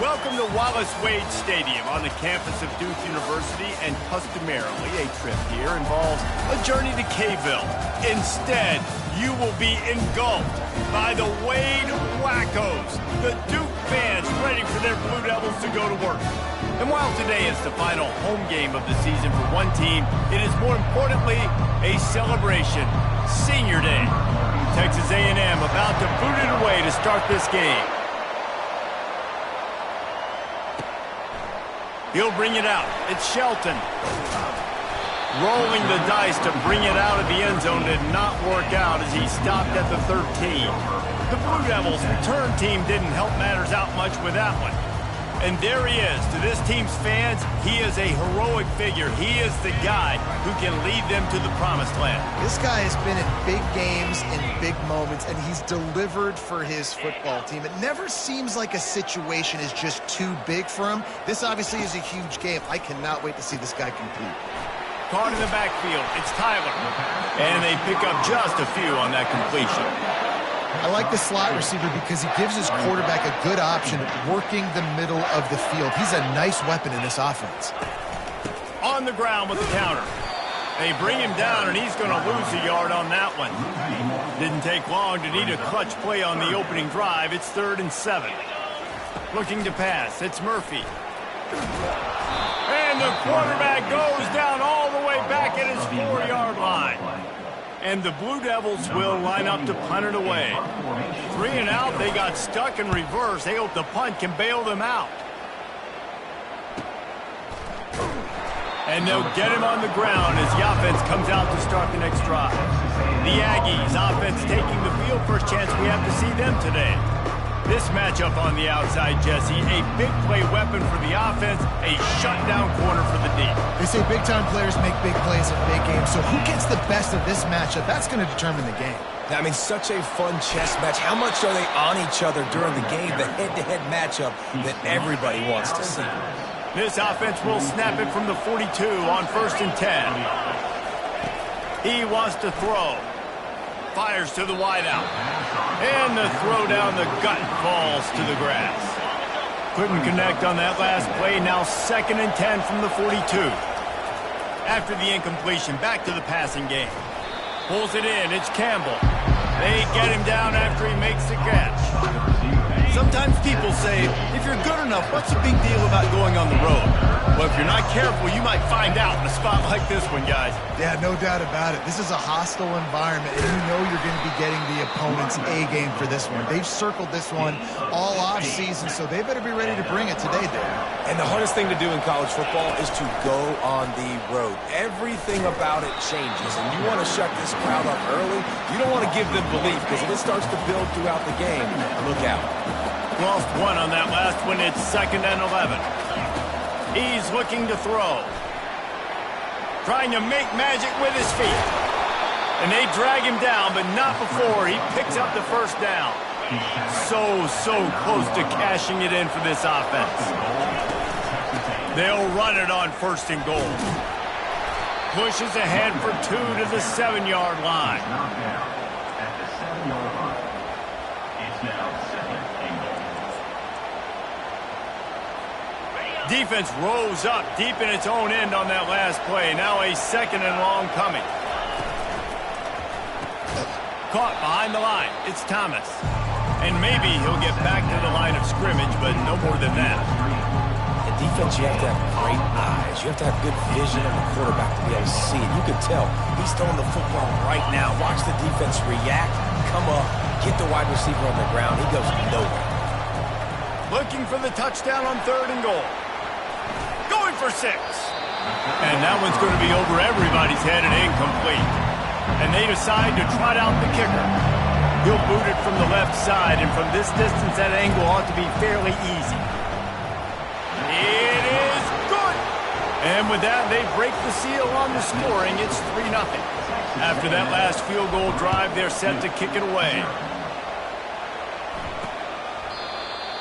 Welcome to Wallace Wade Stadium on the campus of Duke University, and customarily a trip here involves a journey to K-ville. Instead, you will be engulfed by the Wade Wackos, the Duke fans ready for their Blue Devils to go to work. And while today is the final home game of the season for one team, it is more importantly a celebration, Senior Day. Texas A&M about to boot it away to start this game. He'll bring it out. It's Shelton. Rolling the dice to bring it out of the end zone did not work out as he stopped at the 13. The Blue Devils return team didn't help matters out much with that one. And there he is. To this team's fans, he is a heroic figure. He is the guy who can lead them to the promised land. This guy has been in big games and big moments, and he's delivered for his football team. It never seems like a situation is just too big for him. This obviously is a huge game. I cannot wait to see this guy compete. Caught in the backfield, it's Tyler. And they pick up just a few on that completion. I like the slot receiver because he gives his quarterback a good option working the middle of the field. He's a nice weapon in this offense. On the ground with the counter. They bring him down, and he's going to lose a yard on that one. Didn't take long to need a clutch play on the opening drive. It's 3rd and 7. Looking to pass. It's Murphy. And the quarterback goes down all the way back at his 4-yard line. And the Blue Devils will line up to punt it away. 3 and out, they got stuck in reverse. They hope the punt can bail them out. And they'll get him on the ground as the offense comes out to start the next drive. The Aggies offense taking the field. First chance we have to see them today. This matchup on the outside, Jesse, a big play weapon for the offense, a shutdown corner for the D. They say big-time players make big plays in big games, so who gets the best of this matchup? That's going to determine the game. I mean, such a fun chess match. How much are they on each other during the game? The head-to-head matchup that everybody wants to see. This offense will snap it from the 42 on 1st and 10. He wants to throw. Fires to the wideout. And the throw down the gut falls to the grass. Couldn't connect on that last play. Now 2nd and 10 from the 42. After the incompletion, back to the passing game. Pulls it in. It's Campbell. They get him down after he makes the catch. Sometimes people say, if you're good enough, what's the big deal about going on the road? Well, if you're not careful, you might find out in a spot like this one, guys. Yeah, no doubt about it. This is a hostile environment, and you know you're going to be getting the opponent's A game for this one. They've circled this one all off season, so they better be ready to bring it today, Dan. And the hardest thing to do in college football is to go on the road. Everything about it changes, and you want to shut this crowd up early. You don't want to give them belief, because if it starts to build throughout the game, look out. Lost one on that last one. It's 2nd and 11. He's looking to throw. Trying to make magic with his feet. And they drag him down, but not before he picks up the first down. So close to cashing it in for this offense. They'll run it on 1st and goal. Pushes ahead for 2 to the 7-yard line. Defense rose up deep in its own end on that last play. Now a 2nd and long coming. Caught behind the line. It's Thomas. And maybe he'll get back to the line of scrimmage, but no more than that. In defense, you have to have great eyes. You have to have good vision of the quarterback to be able to see it. You can tell he's throwing the football right now. Watch the defense react, come up, get the wide receiver on the ground. He goes nowhere. Looking for the touchdown on 3rd and goal. Going for 6. And that one's going to be over everybody's head and incomplete. And they decide to trot out the kicker. He'll boot it from the left side, and from this distance, that angle ought to be fairly easy. It is good! And with that, they break the seal on the scoring. It's 3-0. After that last field goal drive, they're set to kick it away.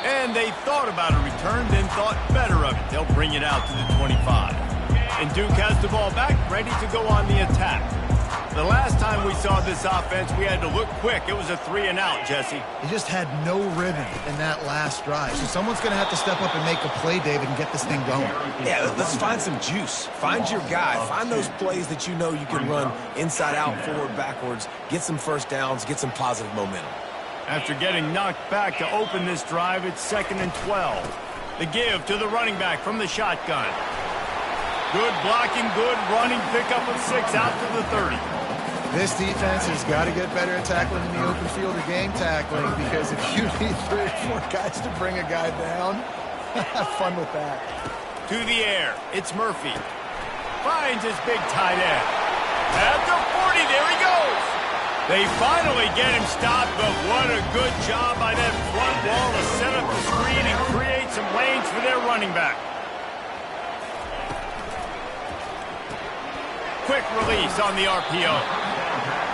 And they thought about a return, then thought better of it. They'll bring it out to the 25. And Duke has the ball back, ready to go on the attack. The last time we saw this offense, we had to look quick. It was a 3-and-out, Jesse. He just had no rhythm in that last drive. So someone's going to have to step up and make a play, David, and get this thing going. Yeah, let's find some juice. Find your guy. Find those plays that you know you can run inside out, forward, backwards. Get some first downs. Get some positive momentum. After getting knocked back to open this drive, it's 2nd and 12. The give to the running back from the shotgun. Good blocking, good running, pickup of 6 out to the 30. This defense has got to get better at tackling in the open field or game tackling, because if you need 3 or 4 guys to bring a guy down, have fun with that. To the air, it's Murphy. Finds his big tight end. At the 40, there he goes. They finally get him stopped, but what a good job by that front wall to set up the screen and create some lanes for their running back. Quick release on the RPO.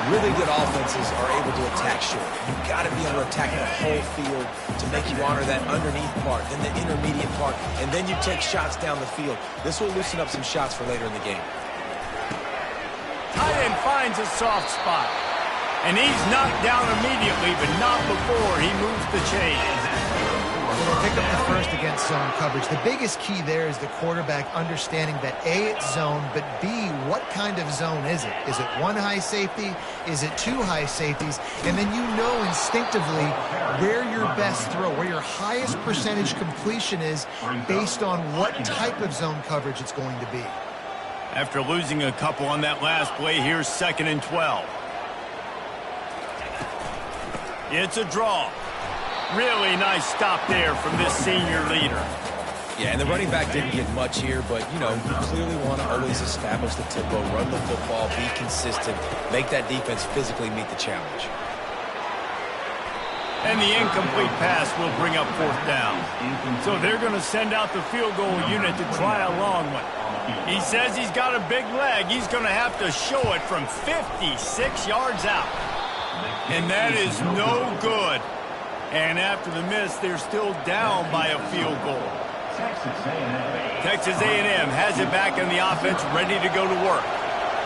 Really good offenses are able to attack short. You've got to be able to attack the whole field to make you honor that underneath part, then the intermediate part, and then you take shots down the field. This will loosen up some shots for later in the game. Tight end finds a soft spot. And he's knocked down immediately, but not before he moves the chains. They'll pick up the first against zone coverage. The biggest key there is the quarterback understanding that A, it's zone, but B, what kind of zone is it? Is it 1 high safety? Is it 2 high safeties? And then you know instinctively where your best throw, where your highest percentage completion is based on what type of zone coverage it's going to be. After losing a couple on that last play, here's 2nd and 12. It's a draw. Really nice stop there from this senior leader. Yeah, and the running back didn't get much here, but, you know, you clearly want to always establish the tempo, run the football, be consistent, make that defense physically meet the challenge. And the incomplete pass will bring up 4th down. So they're going to send out the field goal unit to try a long one. He says he's got a big leg. He's going to have to show it from 56 yards out. And that is no good. And after the miss, they're still down by a field goal. Texas A&M has it back in the offense, ready to go to work.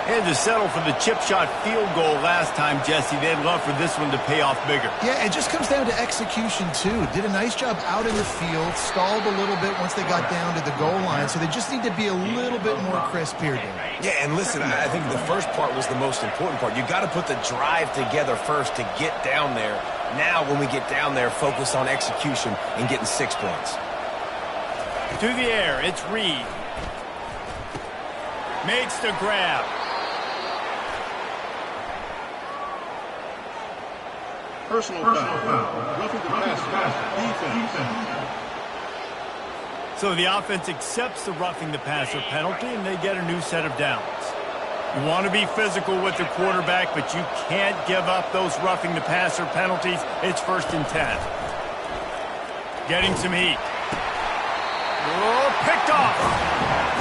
Had to settle for the chip shot field goal last time, Jesse. They'd love for this one to pay off bigger. Yeah, it just comes down to execution, too. Did a nice job out in the field, stalled a little bit once they got down to the goal line, so they just need to be a little bit more crisp here, David. Yeah, and listen, I think the first part was the most important part. You got to put the drive together first to get down there. Now, when we get down there, focus on execution and getting 6 points. To the air, it's Reed. Makes the grab. Personal foul. Roughing the passer. Defense. So the offense accepts the roughing the passer penalty, and they get a new set of downs. You want to be physical with the quarterback, but you can't give up those roughing the passer penalties. It's 1st and 10. Getting some heat. Oh, picked off.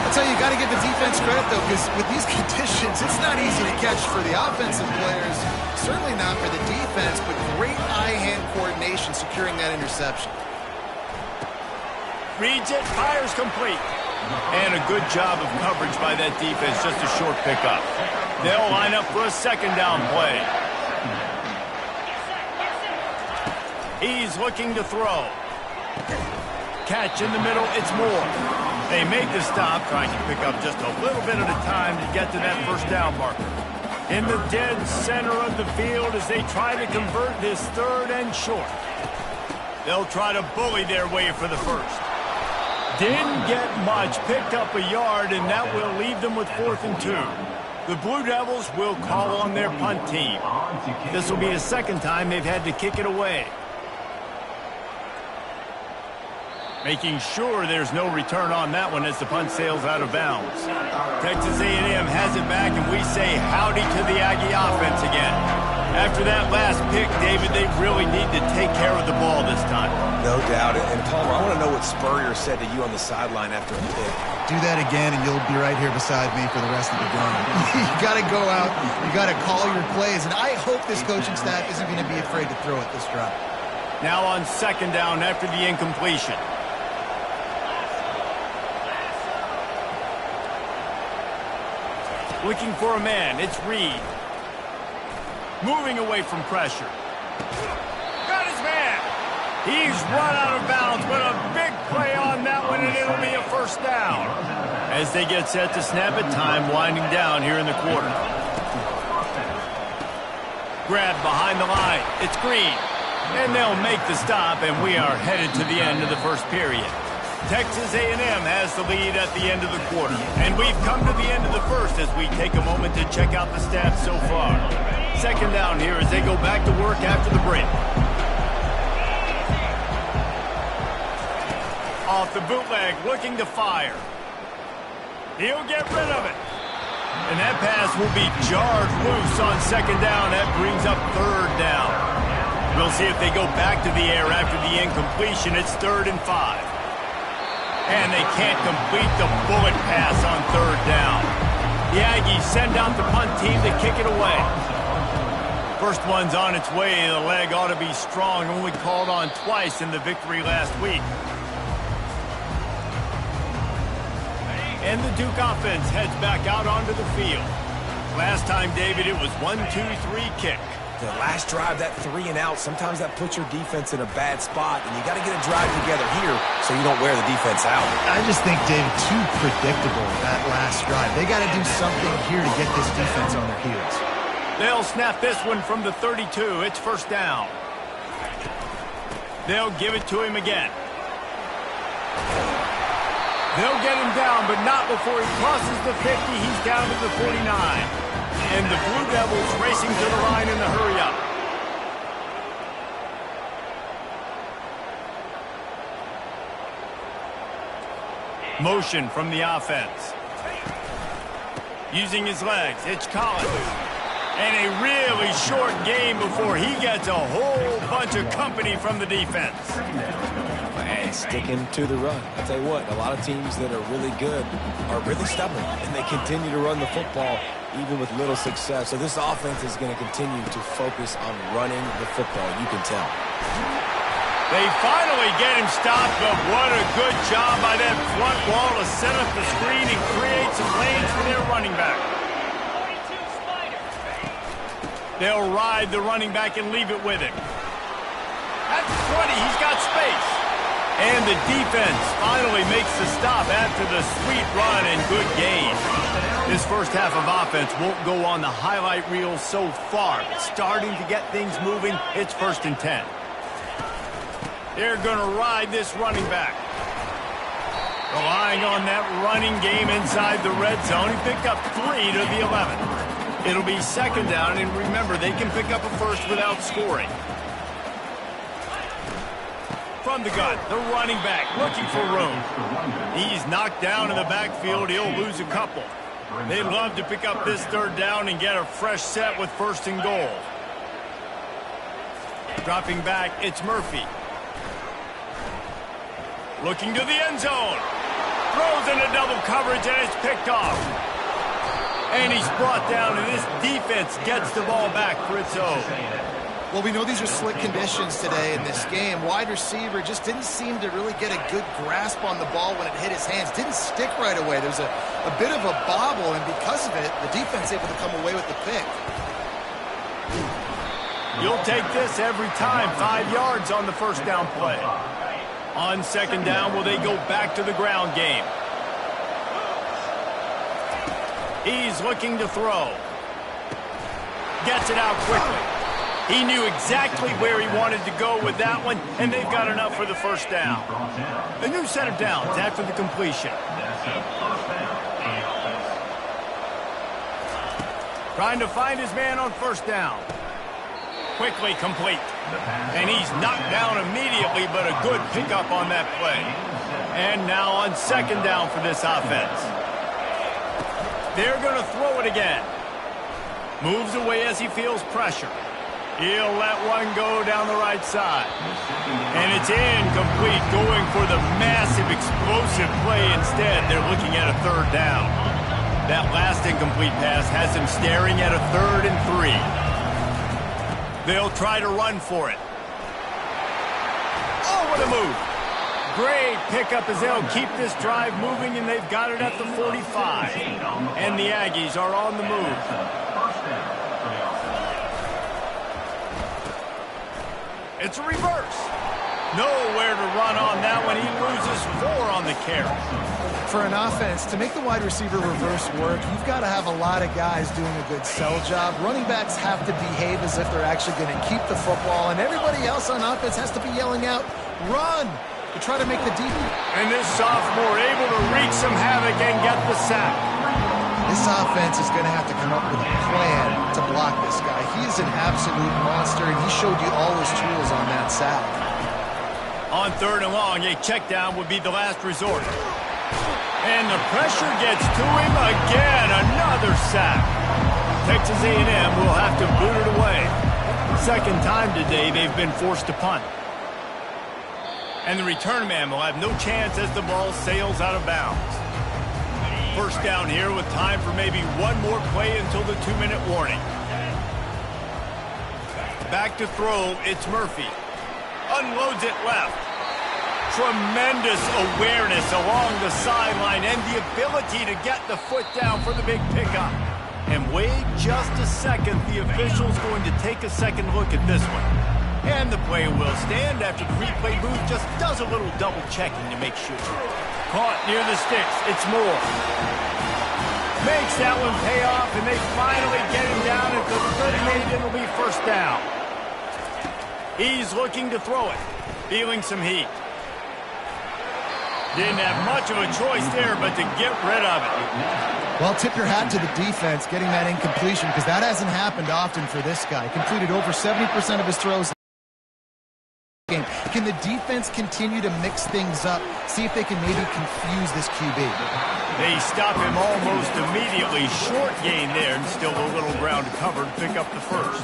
That's how you got to give the defense credit, though, because with these conditions, it's not easy to catch for the offensive players. Certainly not for the defense, but great eye-hand coordination securing that interception. Reads it, fires complete. And a good job of coverage by that defense, just a short pickup. They'll line up for a 2nd down play. He's looking to throw. Catch in the middle, it's Moore. They make the stop, trying to pick up just a little bit at a time to get to that 1st down marker. In the dead center of the field as they try to convert this 3rd and short. They'll try to bully their way for the 1st. Didn't get much, picked up a yard, and that will leave them with 4th and 2. The Blue Devils will call on their punt team. This will be the 2nd time they've had to kick it away. Making sure there's no return on that one as the punt sails out of bounds. Texas A&M has it back, and we say howdy to the Aggie offense again. After that last pick, David, they really need to take care of the ball this time. No doubt. And Palmer, I want to know what Spurrier said to you on the sideline after a pick. Do that again, and you'll be right here beside me for the rest of the game. You got to go out. You got to call your plays, and I hope this coaching staff isn't going to be afraid to throw it this drive. Now on 2nd down after the incompletion. Looking for a man, it's Reed. moving away from pressure. Got his man. He's run out of bounds, but a big play on that one, and it'll be a first down. As they get set to snap it, time winding down here in the quarter. Grab behind the line. It's Green. And they'll make the stop, and we are headed to the end of the first period. Texas A&M has the lead at the end of the quarter. And we've come to the end of the first as we take a moment to check out the stats so far. Second down here as they go back to work after the break. Off the bootleg, looking to fire. He'll get rid of it. And that pass will be jarred loose on second down. That brings up third down. We'll see if they go back to the air after the incompletion. It's 3rd and 5. And they can't complete the bullet pass on third down. The Aggies send out the punt team to kick it away. First one's on its way. The leg ought to be strong. Only called on twice in the victory last week. And the Duke offense heads back out onto the field. Last time, David, it was 1-2-3 kick. The last drive, that 3 and out, sometimes that puts your defense in a bad spot, and you got to get a drive together here so you don't wear the defense out. I just think, David, too predictable, that last drive. They got to do something here to get this defense on their heels. They'll snap this one from the 32. It's first down. They'll give it to him again. They'll get him down, but not before he crosses the 50. He's down to the 49. And the Blue Devils racing to the line in the hurry-up. Motion from the offense. Using his legs, it's Collins. And a really short game before he gets a whole bunch of company from the defense. Man, sticking to the run. I'll tell you what, a lot of teams that are really good are really stubborn, and they continue to run the football even with little success. So this offense is going to continue to focus on running the football, you can tell. They finally get him stopped, but what a good job by that front wall to set up the screen and create some lanes for their running back. They'll ride the running back and leave it with him. At the 20, he's got space. And the defense finally makes the stop after the sweet run and good gain. This first half of offense won't go on the highlight reel so far, but starting to get things moving, it's 1st and 10. They're going to ride this running back. Relying on that running game inside the red zone. He picked up 3 to the 11. It'll be 2nd down, and remember, they can pick up a first without scoring. From the gun, the running back looking for room. He's knocked down in the backfield. He'll lose a couple. They'd love to pick up this 3rd down and get a fresh set with 1st and goal. Dropping back, it's Murphy. Looking to the end zone. Throws into double coverage, and it's picked off. And he's brought down, and this defense gets the ball back for its own. Well, we know these are slick conditions today in this game. Wide receiver just didn't seem to really get a good grasp on the ball when it hit his hands. Didn't stick right away. There's a bit of a bobble, and because of it, the defense able to come away with the pick. You'll take this every time. 5 yards on the 1st down play. On 2nd down, will they go back to the ground game? He's looking to throw. Gets it out quickly. He knew exactly where he wanted to go with that one, and they've got enough for the 1st down. A new set of downs after the completion. Trying to find his man on 1st down. Quickly complete. And he's knocked down immediately, but a good pickup on that play. And now on 2nd down for this offense. They're going to throw it again. Moves away as he feels pressure. He'll let one go down the right side. And it's incomplete, going for the massive explosive play instead. They're looking at a 3rd down. That last incomplete pass has him staring at a 3rd and 3. They'll try to run for it. Oh, what a move. Great pickup as they'll keep this drive moving, and they've got it at the 45. And the Aggies are on the move. It's a reverse. Nowhere to run on that one. He loses 4 on the carry. For an offense, to make the wide receiver reverse work, you've got to have a lot of guys doing a good sell job. Running backs have to behave as if they're actually going to keep the football, and everybody else on offense has to be yelling out, run, to try to make the deep. And this sophomore able to wreak some havoc and get the sack. This offense is going to have to come up with a plan to block this guy. He is an absolute monster, and he showed you all his tools on that sack. On 3rd and long, a check down would be the last resort. And the pressure gets to him again. Another sack. Texas A&M will have to boot it away. Second time today they've been forced to punt. And the return man will have no chance as the ball sails out of bounds. First down here with time for maybe one more play until the 2-minute warning. Back to throw, it's Murphy. Unloads it left. Tremendous awareness along the sideline and the ability to get the foot down for the big pickup. And wait just a second, the official's going to take a second look at this one. And the play will stand after the replay booth just does a little double checking to make sure. Caught near the sticks, it's Moore. Makes that one pay off, and they finally get him down at the 38. It'll be first down. He's looking to throw it, feeling some heat. Didn't have much of a choice there, but to get rid of it. Well, tip your hat to the defense getting that incompletion, because that hasn't happened often for this guy. Completed over 70% of his throws. Can the defense continue to mix things up, see if they can maybe confuse this QB? They stop him almost immediately. Short gain there, and still a little ground to cover to pick up the first.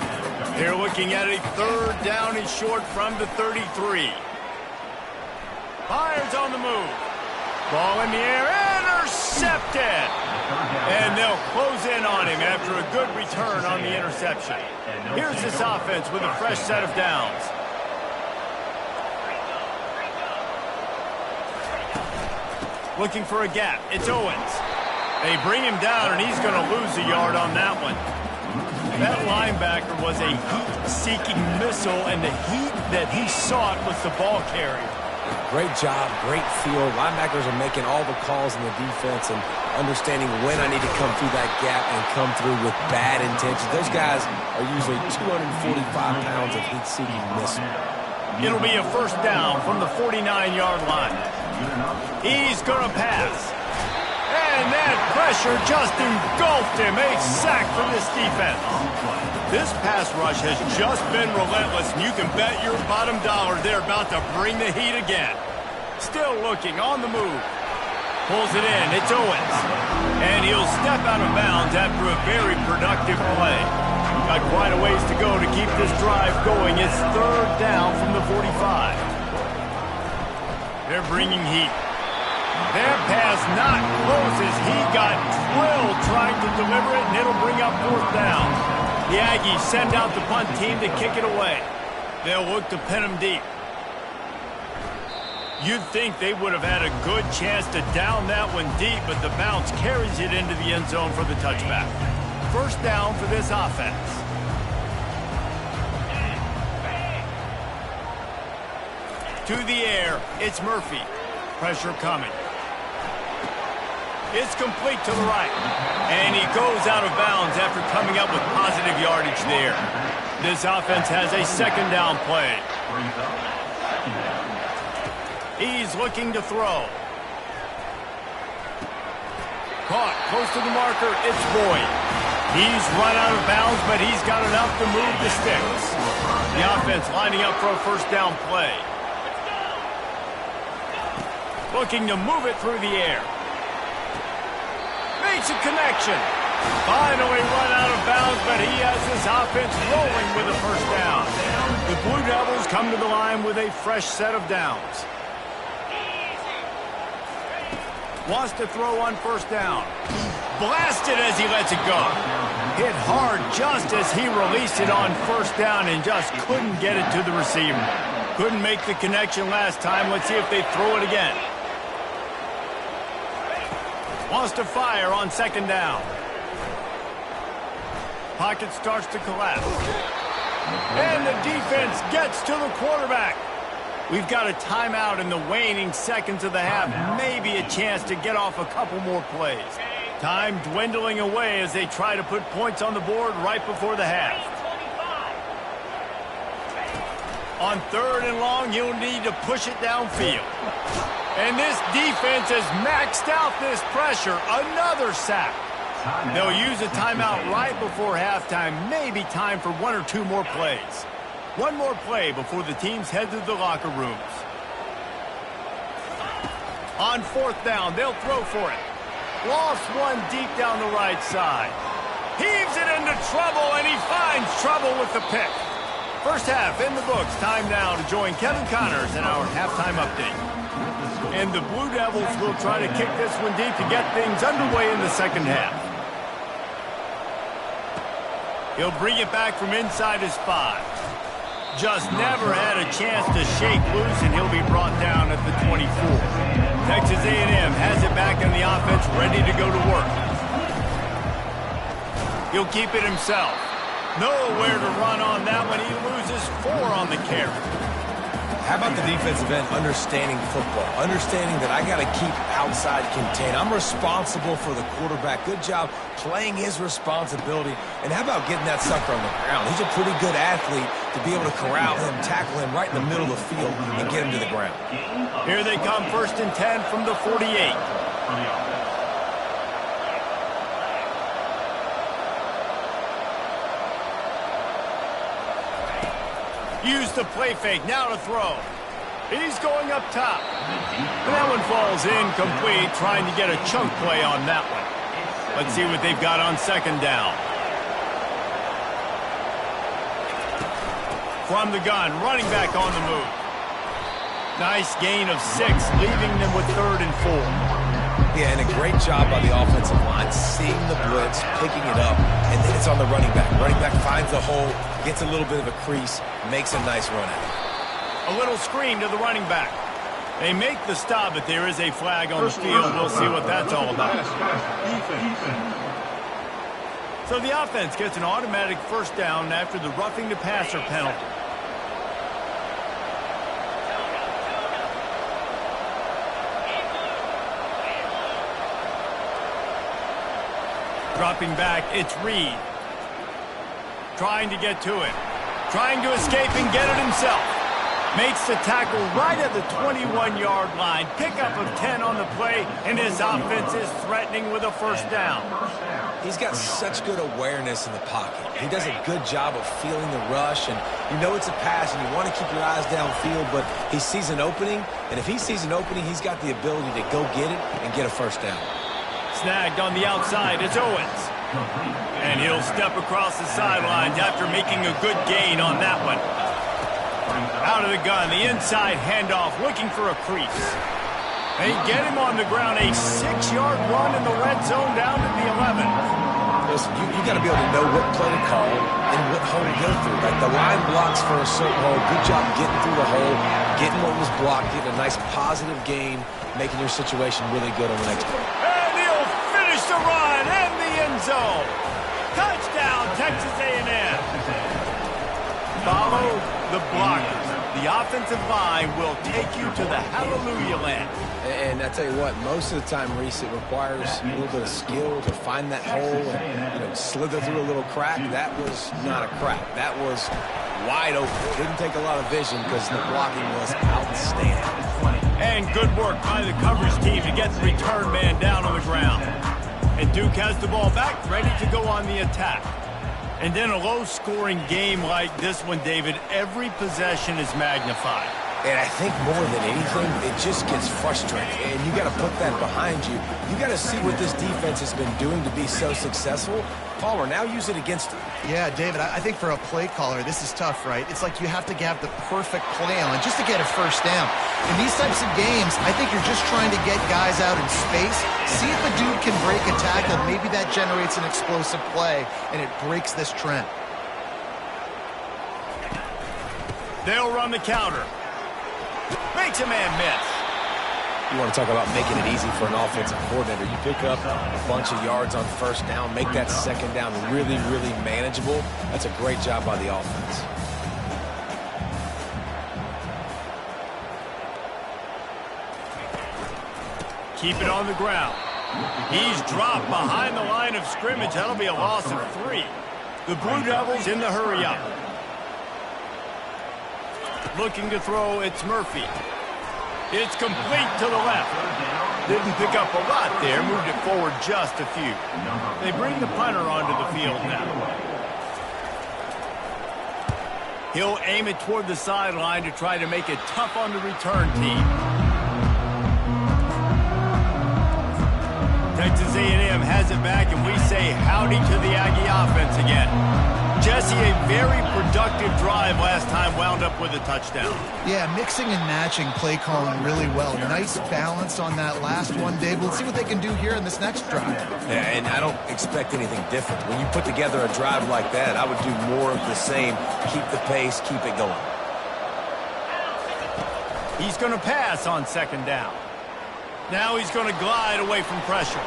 They're looking at a 3rd down and short from the 33. Fires on the move. Ball in the air, intercepted. And they'll close in on him after a good return on the interception. Here's this offense with a fresh set of downs. Looking for a gap. It's Owens. They bring him down, and he's going to lose a yard on that one. That linebacker was a heat-seeking missile, and the heat that he sought was the ball carrier. Great job, great feel. Linebackers are making all the calls in the defense and understanding when I need to come through that gap and come through with bad intentions. Those guys are usually 245 pounds of heat-seeking missile. It'll be a first down from the 49-yard line. He's going to pass. And that pressure just engulfed him. A sack for this defense. This pass rush has just been relentless, and you can bet your bottom dollar they're about to bring the heat again. Still looking on the move. Pulls it in. It's Owens. And he'll step out of bounds after a very productive play. Got quite a ways to go to keep this drive going. It's 3rd down from the 45. They're bringing heat. Their pass not closes. He got drilled trying to deliver it, and it'll bring up 4th down. The Aggies send out the punt team to kick it away. They'll look to pin him deep. You'd think they would have had a good chance to down that one deep, but the bounce carries it into the end zone for the touchback. First down for this offense. To the air, it's Murphy. Pressure coming. It's complete to the right. And he goes out of bounds after coming up with positive yardage there. This offense has a 2nd down play. He's looking to throw. Caught close to the marker. It's Boyd. He's run out of bounds, but he's got enough to move the sticks. The offense lining up for a first down play. Looking to move it through the air. Makes a connection. Finally run out of bounds, but he has his offense rolling with a first down. The Blue Devils come to the line with a fresh set of downs. Wants to throw on first down. Blasted as he lets it go. Hit hard just as he released it on first down and just couldn't get it to the receiver. Couldn't make the connection last time. Let's see if they throw it again. Wants to fire on 2nd down. Pocket starts to collapse. And the defense gets to the quarterback. We've got a timeout in the waning seconds of the half. Maybe a chance to get off a couple more plays. Time dwindling away as they try to put points on the board right before the half. On 3rd and long, you'll need to push it downfield. And this defense has maxed out this pressure. Another sack. They'll use a timeout right before halftime. Maybe time for 1 or 2 more plays. One more play before the teams head to the locker rooms. On 4th down, they'll throw for it. Lost one deep down the right side. Heaves it into trouble, and he finds trouble with the pick. First half in the books. Time now to join Kevin Connors in our halftime update. And the Blue Devils will try to kick this one deep to get things underway in the second half. He'll bring it back from inside his 5. Just never had a chance to shake loose, and he'll be brought down at the 24. Texas A&M has it back in the offense, ready to go to work. He'll keep it himself. Nowhere to run on that one. He loses 4 on the carry. How about the defensive end understanding football? Understanding that I got to keep outside contained. I'm responsible for the quarterback. Good job playing his responsibility. And how about getting that sucker on the ground? He's a pretty good athlete to be able to corral him, tackle him right in the middle of the field, and get him to the ground. Here they come, 1st and 10 from the 48. Use the play fake, now to throw. He's going up top. And that one falls incomplete, trying to get a chunk play on that one. Let's see what they've got on 2nd down. From the gun, running back on the move. Nice gain of 6, leaving them with 3rd and 4. Yeah, and a great job by the offensive line, seeing the blitz, picking it up, and then it's on the running back. Running back finds a hole, gets a little bit of a crease, makes a nice run at it. A little screen to the running back. They make the stop, but there is a flag on the field. We'll see what that's all about. So the offense gets an automatic 1st down after the roughing the passer penalty. Dropping back, it's Reed. Trying to get to it. Trying to escape and get it himself. Makes the tackle right at the 21-yard line. Pickup of 10 on the play, and his offense is threatening with a 1st down. He's got such good awareness in the pocket. He does a good job of feeling the rush, and you know it's a pass, and you want to keep your eyes downfield, but he sees an opening, and if he sees an opening, he's got the ability to go get it and get a 1st down. Snagged on the outside, it's Owens. And he'll step across the sidelines after making a good gain on that one. Out of the gun, the inside handoff, looking for a crease. They get him on the ground, a 6-yard run in the red zone down to the 11. Listen, you got to be able to know what play to call and what hole to go through. Like the line blocks for a certain hole. Good job getting through the hole, getting what was blocked, getting a nice positive gain, making your situation really good on the next play. And he'll finish the run in the end zone. Touchdown, Texas A&M. Follow the blockers. The offensive line will take you to the hallelujah land. And I tell you what, most of the time, Reese, it requires a little bit of skill to find that hole and slither through a little crack. That was not a crack. That was wide open. Didn't take a lot of vision because the blocking was outstanding. And good work by the coverage team to get the return man down on the ground. And Duke has the ball back, ready to go on the attack. And in a low-scoring game like this one, David, every possession is magnified. And I think more than anything, it just gets frustrating. And you got to put that behind you. You got to see what this defense has been doing to be so successful. Palmer, now use it against him. Yeah, David, I think for a play caller, this is tough, right? It's like you have to have the perfect play on just to get a 1st down. In these types of games, I think you're just trying to get guys out in space, see if a dude can break a tackle. Maybe that generates an explosive play, and it breaks this trend. They'll run the counter. Makes a man miss. You want to talk about making it easy for an offensive coordinator. You pick up a bunch of yards on 1st down, make that 2nd down really, really manageable. That's a great job by the offense. keep it on the ground. He's dropped behind the line of scrimmage. That'll be a loss of 3. The Blue Devils in the hurry-up. Looking to throw, it's Murphy. It's complete to the left. Didn't pick up a lot there, moved it forward just a few. They bring the punter onto the field now. He'll aim it toward the sideline to try to make it tough on the return team. Texas A&M has it back, and we say howdy to the Aggie offense again. Jesse, a very productive drive last time, wound up with a touchdown. Yeah, mixing and matching play calling really well. Nice balance on that last one, Dave. Let's see what they can do here in this next drive. Yeah, and I don't expect anything different. When you put together a drive like that, I would do more of the same. Keep the pace, keep it going. He's going to pass on second down. Now he's going to glide away from pressure.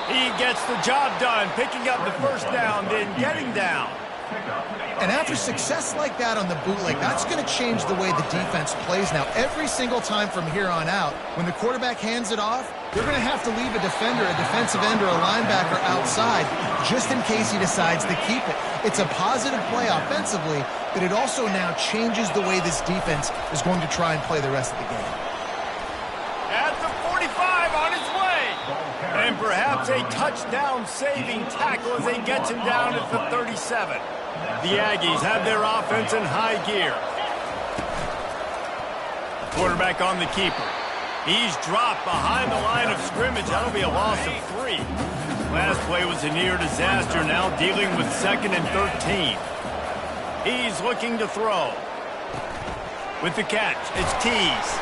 He gets the job done, picking up the first down, then getting down. And after success like that on the bootleg, that's going to change the way the defense plays now. Every single time from here on out, when the quarterback hands it off, they're going to have to leave a defender, a defensive end, or a linebacker outside just in case he decides to keep it. It's a positive play offensively, but it also now changes the way this defense is going to try and play the rest of the game. At the 45 on his way. And perhaps a touchdown-saving tackle as he gets him down at the 37. The Aggies have their offense in high gear. Quarterback on the keeper. He's dropped behind the line of scrimmage. That'll be a loss of 3. Last play was a near disaster, now dealing with 2nd and 13. He's looking to throw. With the catch, it's Tease.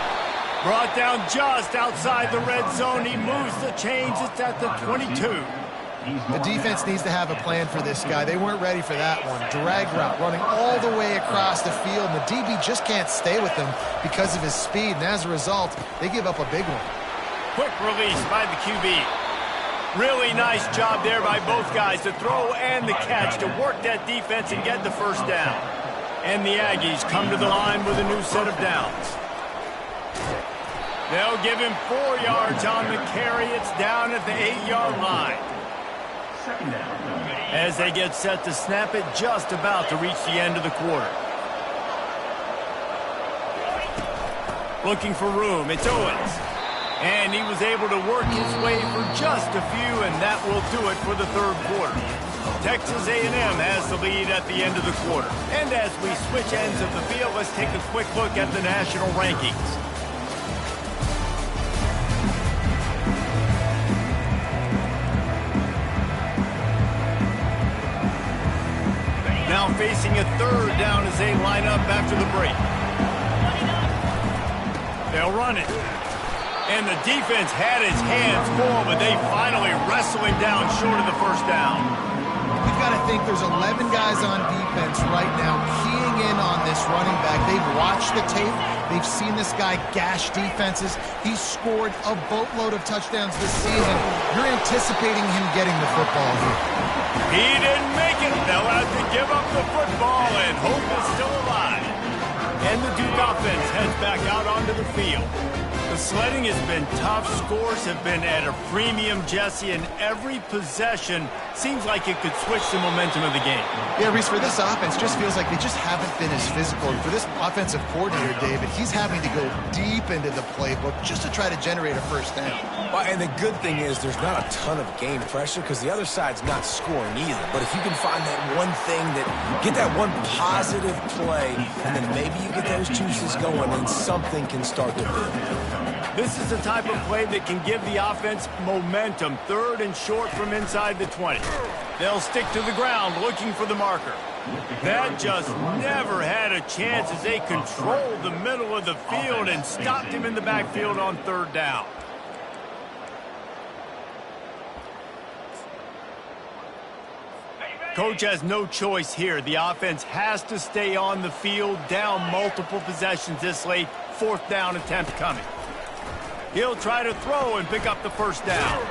Brought down just outside the red zone. He moves the chains. It's at the 22. The defense needs to have a plan for this guy. They weren't ready for that one. Drag route, running all the way across the field, and the DB just can't stay with him because of his speed, and as a result, they give up a big one. Quick release by the QB. Really nice job there by both guys, the throw and the catch, to work that defense and get the first down. And the Aggies come to the line with a new set of downs. They'll give him 4 yards on the carry. It's down at the 8-yard line. As they get set to snap it, just about to reach the end of the quarter. Looking for room, it's Owens. And he was able to work his way for just a few, and that will do it for the third quarter. Texas A&M has the lead at the end of the quarter. And as we switch ends of the field, let's take a quick look at the national rankings. Now facing a third down as they line up after the break. They'll run it. And the defense had his hands full, but they finally wrestle him down short of the first down. You've got to think there's 11 guys on defense right now keying in on this running back. They've watched the tape. They've seen this guy gash defenses. He's scored a boatload of touchdowns this season. You're anticipating him getting the football here. He didn't make it. They'll have to give up the football, and hope is still alive. And the Duke offense heads back out onto the field. The sledding has been tough. Scores have been at a premium, Jesse, and every possession seems like it could switch the momentum of the game. Yeah, Reese, for this offense, just feels like they just haven't been as physical. And for this offensive coordinator, David, he's having to go deep into the playbook just to try to generate a first down. Well, and the good thing is there's not a ton of game pressure because the other side's not scoring either. But if you can find that one thing, get that one positive play, and then maybe you get those juices going and something can start to build. This is the type of play that can give the offense momentum. 3rd and short from inside the 20. They'll stick to the ground looking for the marker. That just never had a chance as they controlled the middle of the field and stopped him in the backfield on 3rd down. Coach has no choice here. The offense has to stay on the field, down multiple possessions this late. 4th down attempt coming. He'll try to throw and pick up the first down.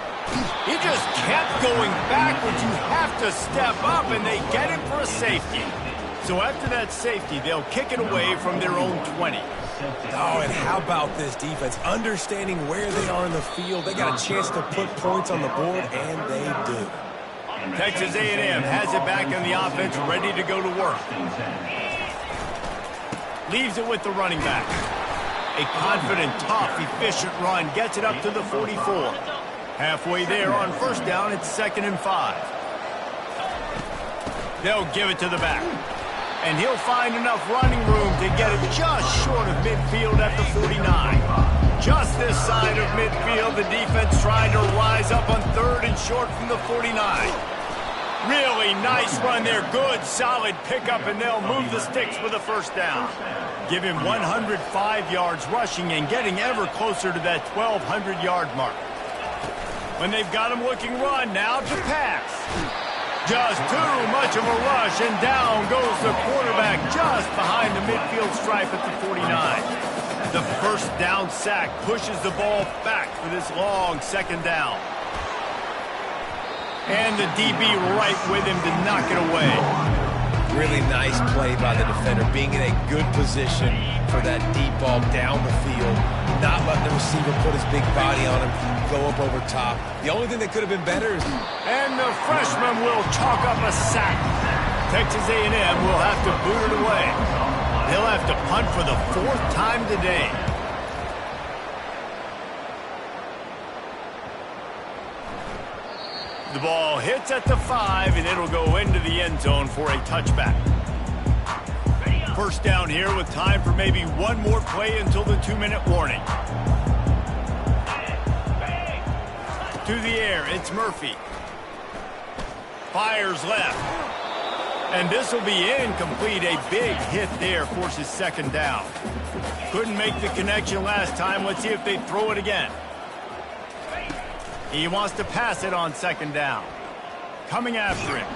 He just kept going backwards. You have to step up, and they get him for a safety. So after that safety, they'll kick it away from their own 20. Oh, and how about this defense? Understanding where they are in the field. They got a chance to put points on the board, and they do. Texas A&M has it back on the offense, ready to go to work. Leaves it with the running back. A confident, tough, efficient run gets it up to the 44. Halfway there on first down, it's 2nd and 5. They'll give it to the back. And he'll find enough running room to get it just short of midfield at the 49. Just this side of midfield, the defense trying to rise up on 3rd and short from the 49. Really nice run there. Good, solid pickup, and they'll move the sticks for the first down. Give him 105 yards rushing and getting ever closer to that 1,200-yard mark. When they've got him looking run, now to pass. Just too much of a rush, and down goes the quarterback just behind the midfield stripe at the 49. The first down sack pushes the ball back for this long 2nd down. And the DB right with him to knock it away. Really nice play by the defender, being in a good position for that deep ball down the field, not letting the receiver put his big body on him, go up over top. The only thing that could have been better is... And the freshman will chalk up a sack. Texas A&M will have to boot it away. They'll have to punt for the 4th time today. The ball hits at the 5, and it'll go into the end zone for a touchback. First down here with time for maybe one more play until the 2-minute warning. To the air, it's Murphy. Fires left. And this will be incomplete. A big hit there forces 2nd down. Couldn't make the connection last time. Let's see if they throw it again. He wants to pass it on 2nd down. Coming after him.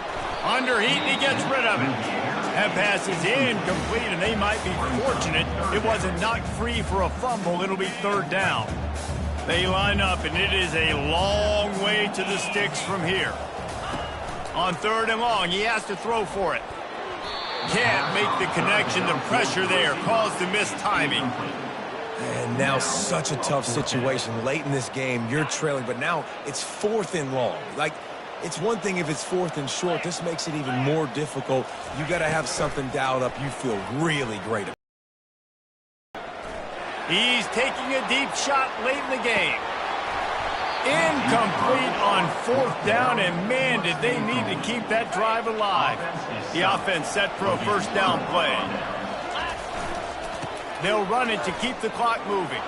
Under heat, and he gets rid of it. That pass is incomplete, and they might be fortunate it wasn't knocked free for a fumble. It'll be 3rd down. They line up, and it is a long way to the sticks from here. On 3rd and long, he has to throw for it. Can't make the connection. The pressure there caused the missed timing. And now such a tough situation. Late in this game, you're trailing, but now it's 4th and long. Like, it's one thing if it's 4th and short. This makes it even more difficult. You got to have something dialed up you feel really great about. He's taking a deep shot late in the game. Incomplete on 4th down, and man, did they need to keep that drive alive. The offense set for a first down play. They'll run it to keep the clock moving.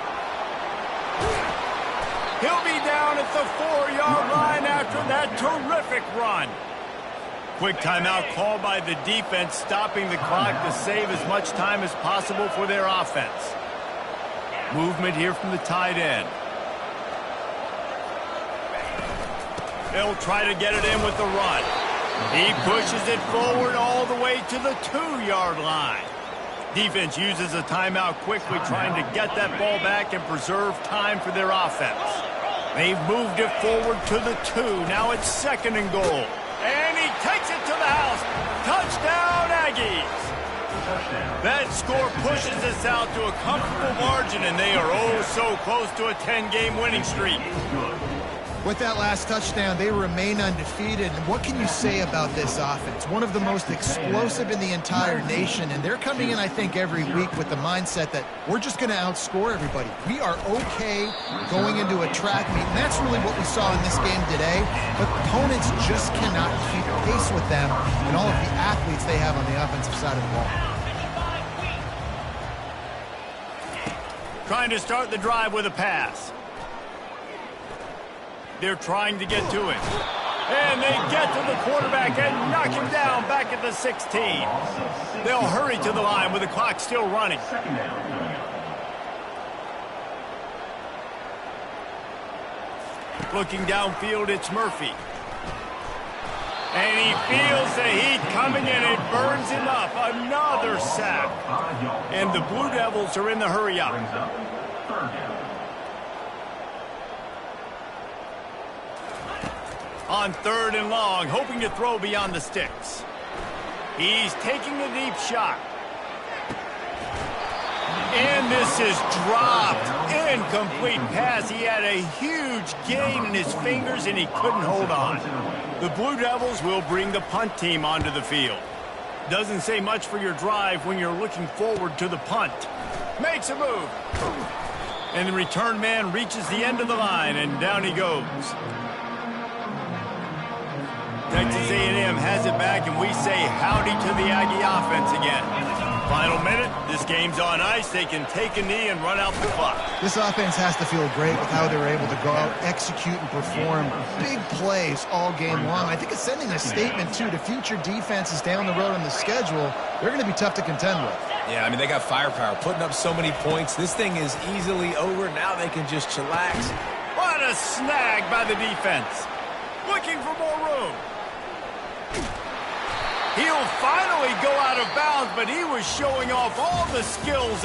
He'll be down at the 4-yard line after that terrific run. Quick timeout called by the defense, stopping the clock to save as much time as possible for their offense. Movement here from the tight end. They'll try to get it in with the run. He pushes it forward all the way to the 2-yard line. Defense uses a timeout quickly, trying to get that ball back and preserve time for their offense. They've moved it forward to the 2. Now it's 2nd and goal. And he takes it to the house. Touchdown, Aggies. That score pushes us out to a comfortable margin, and they are oh so close to a 10-game winning streak. With that last touchdown, they remain undefeated. And what can you say about this offense? One of the most explosive in the entire nation. And they're coming in, I think, every week with the mindset that we're just going to outscore everybody. We are okay going into a track meet. And that's really what we saw in this game today. But opponents just cannot keep pace with them and all of the athletes they have on the offensive side of the ball. Trying to start the drive with a pass. They're trying to get to him. And they get to the quarterback and knock him down back at the 16. They'll hurry to the line with the clock still running. Looking downfield, it's Murphy. And he feels the heat coming in. It burns him up. Another sack. And the Blue Devils are in the hurry up. On 3rd and long, hoping to throw beyond the sticks. He's taking a deep shot. And this is dropped. Incomplete pass. He had a huge gain in his fingers, and he couldn't hold on. The Blue Devils will bring the punt team onto the field. Doesn't say much for your drive when you're looking forward to the punt. Makes a move. And the return man reaches the end of the line, and down he goes. Texas A&M has it back, and we say howdy to the Aggie offense again. Final minute, this game's on ice. They can take a knee and run out the clock. This offense has to feel great with how they were able to go out, execute, and perform big plays all game long. I think it's sending a statement, too, to future defenses down the road on the schedule. They're going to be tough to contend with. Yeah, I mean, they got firepower, putting up so many points. This thing is easily over. Now they can just chillax. What a snag by the defense. Looking for more room. He'll finally go out of bounds, but he was showing off all the skills